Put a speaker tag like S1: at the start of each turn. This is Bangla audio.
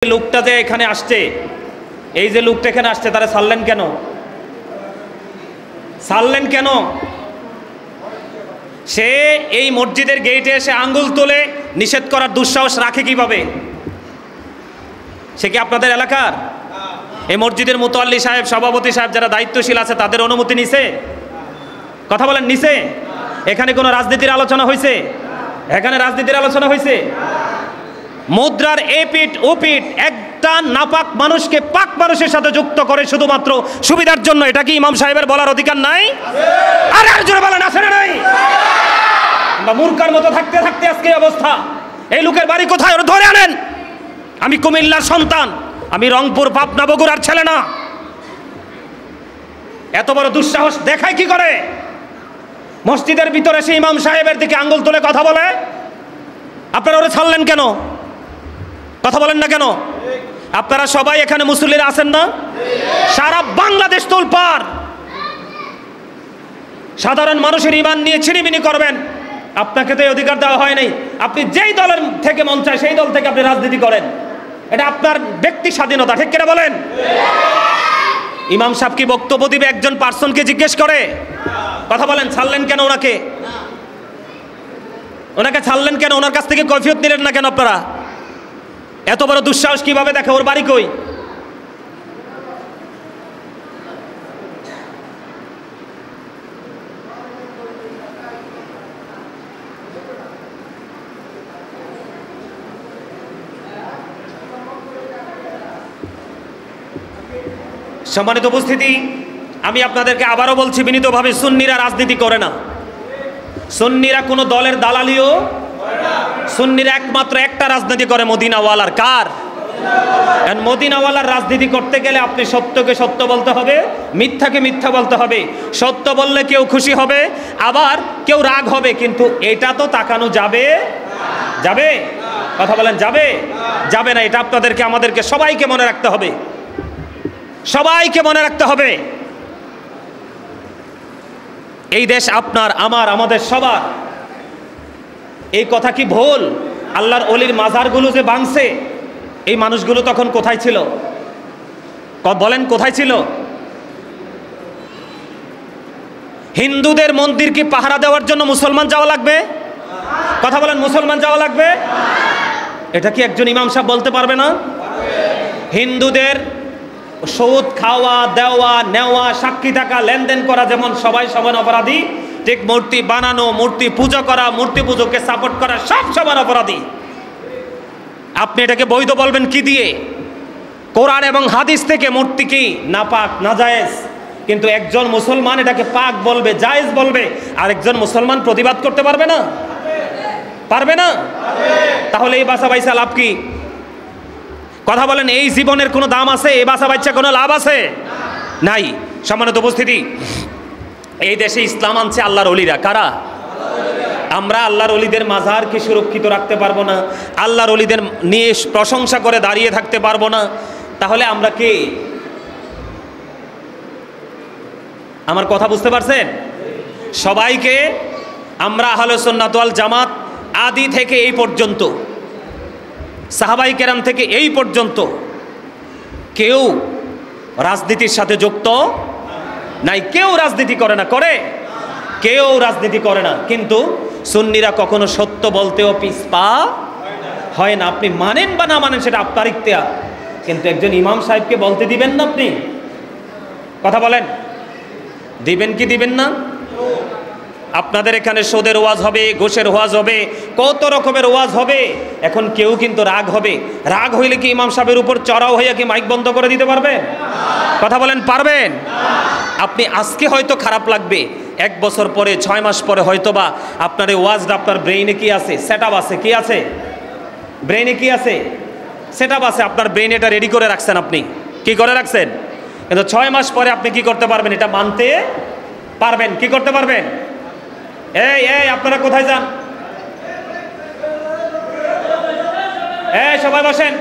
S1: লোকটা যে এখানে আসছে, এই যে লোকটা এখানে আসছে, তারা ছাড়লেন কেন? ছাড়লেন কেন? সে এই মসজিদের গেটে এসে আঙ্গুল তুলে নিষেধ করার দুঃসাহস রাখে কিভাবে? সে কি আপনাদের এলাকার? এই মসজিদের মুতাল্লি সাহেব, সভাপতি সাহেব, যারা দায়িত্বশীল আছে, তাদের অনুমতি নিছে? কথা বলেন, নিছে? এখানে কোনো রাজনীতির আলোচনা হয়েছে? এখানে রাজনীতির আলোচনা হয়েছে? মুদ্রার এপিট ওপিট একটা নাপাক মানুষকে পাক মানুষের সাথে যুক্ত করে শুধুমাত্র সুবিধার জন্য, এটা কি ইমাম সাহেবের বলার অধিকার নাই? আর জোরে বলেন, আছে না নাই? আমরা মূর্খার মতো থাকতে থাকতে আজকে অবস্থা। এই লোকের বাড়ি কোথায়, ওরা ধরে আনেন। আমি কুমিল্লার সন্তান, আমি রংপুর, পাবনা, বগুড়ার ছেলে না। এত বড় দুঃসাহস দেখায় কি করে? মসজিদের ভিতরে সে ইমাম সাহেবের দিকে আঙ্গুল তুলে কথা বলে। আপনারা ওরা ছাড়লেন কেন? কথা বলেন না কেন? আপনারা সবাই এখানে মুসল্লিরা আছেন না? সারা বাংলাদেশ তোলপাড়। সাধারণ মানুষের ঈমান নিয়ে ছিনিমিনি করবেন, আপনাকে তো এই অধিকার দেওয়া হয় নাই। আপনি যেই দলের থেকে মন চায় সেই দল থেকে আপনি রাজনীতি করেন, এটা আপনার ব্যক্তি স্বাধীনতা, ঠিক কিনা বলেন? ইমাম সাহেব কি বক্তব্য দিবে একজন পার্সনকে জিজ্ঞেস করে? কথা বলেন, ছাড়লেন কেন ওনাকে? ওনাকে ছাড়লেন কেন? ওনার কাছ থেকে কৈফিয়ত নিলেন না কেন আপনারা? এত বড় দুঃসাহস কিভাবে দেখে? ওর বাড়ি কই? সম্মানিত উপস্থিতি, আমি আপনাদেরকে আবারও বলছি বিনীতভাবে, সুন্নিরা রাজনীতি করে না। সুন্নিরা কোনো দলের দালালিও, সুন্নিরা একমাত্র একটা রাজনীতি করে, মদিনাওয়ালার। কার? মদিনাওয়ালার রাজনীতি করতে গেলে আপনি সত্যকে সত্য বলতে হবে, মিথ্যাকে মিথ্যা বলতে হবে। সত্য বললে কেউ খুশি হবে, আবার কেউ রাগ হবে, কিন্তু এটা তো তাকানো যাবে? যাবে? কথা বলেন, যাবে? যাবে না। এটা আপনাদেরকে, আমাদেরকে সবাইকে মনে রাখতে হবে, সবাইকে মনে রাখতে হবে। এই দেশ আপনার, আমার, আমাদের সবার। এই কথা কি ভুল? আল্লাহর ওলির মাজারগুলো যে ভাঙছে, এই মানুষগুলো তখন কোথায় ছিল? বলেন, কোথায় ছিল? হিন্দুদের মন্দির কি পাহারা দেওয়ার জন্য মুসলমান যাওয়া লাগবে? কথা বলেন, মুসলমান যাওয়া লাগবে? এটা কি একজন ইমাম সাহেব বলতে পারবে না? হিন্দুদের সুদ খাওয়া, দেওয়া, নেওয়া, সাক্ষী থাকা, লেনদেন করা যেমন সবাই সমান অপরাধী, ঠিক মূর্তি বানানো, মূর্তি পূজা করা, মূর্তি পুজোকে সাপোর্ট করা, সব সমান অপরাধী। আপনি এটাকে বৈধ বলবেন কি দিয়ে? কোরআন এবং হাদিস থেকে মূর্তি কি নাপাক, নাজায়েজ, কিন্তু একজন মুসলমান এটাকে পাক বলবে, জায়েজ বলবে, আর একজন মুসলমান প্রতিবাদ করতে পারবে না? পারবে না? তাহলে এই বাসা বাইসা লাভ কি? কথা বলেন, এই জীবনের কোনো দাম আছে? এই বাসা বাচ্চা কোনো লাভ আছে? নাই। সম্মানিত উপস্থিতি, এই দেশে ইসলাম আনছে আল্লাহর ওলিরা। কারা? আমরা আল্লাহর ওলিদের মাজারকে সুরক্ষিত রাখতে পারবো না, আল্লাহর ওলিদের নিয়ে প্রশংসা করে দাঁড়িয়ে থাকতে পারবো না, তাহলে আমরা কে? আমার কথা বুঝতে পারছেন? সবাইকে আমরা আহলে সুন্নাত ওয়াল জামাত আদি থেকে এই পর্যন্ত, সাহাবাই কেরাম থেকে এই পর্যন্ত কেউ রাজনীতির সাথে যুক্ত নাই। কেউ রাজনীতি করে না। করে? কেউ রাজনীতি করে না। কিন্তু সুন্নিরা কখনো সত্য বলতেও পিছপা হয় না। আপনি মানেন বা না মানেন সেটা আপনার ইখতিয়ার, কিন্তু একজন ইমাম সাহেবকে বলতে দিবেন না আপনি? কথা বলেন, দিবেন কি দিবেন না? আপনাদের এখানে সুদের ওয়াজ হবে, ঘুষের ওয়াজ হবে, কত রকমের ওয়াজ হবে। এখন কেউ কিন্তু রাগ হবে। রাগ হইলে কি ইমাম সাহেবের উপর চড়াও হইয়া কি মাইক বন্ধ করে দিতে পারবেন? কথা বলেন, পারবেন? আপনি আজকে হয়তো খারাপ লাগবে, 1 বছর পরে, 6 মাস পরে হয়তোবা আপনার এই ওয়াজটা আপনার ব্রেইনে কি আছে? সেট আপ আছে। কি আছে? ব্রেইনে কি আছে? সেট আপ আছে। আপনার ব্রেইনে এটা রেডি করে রাখছেন। আপনি কি করে রাখছেন? কিন্তু 6 মাস পরে আপনি কি করতে পারবেন? এটা মানতে পারবেন? কি করতে পারবেন? এই এই আপনারা কোথায় যান? এই সবাই বসেন।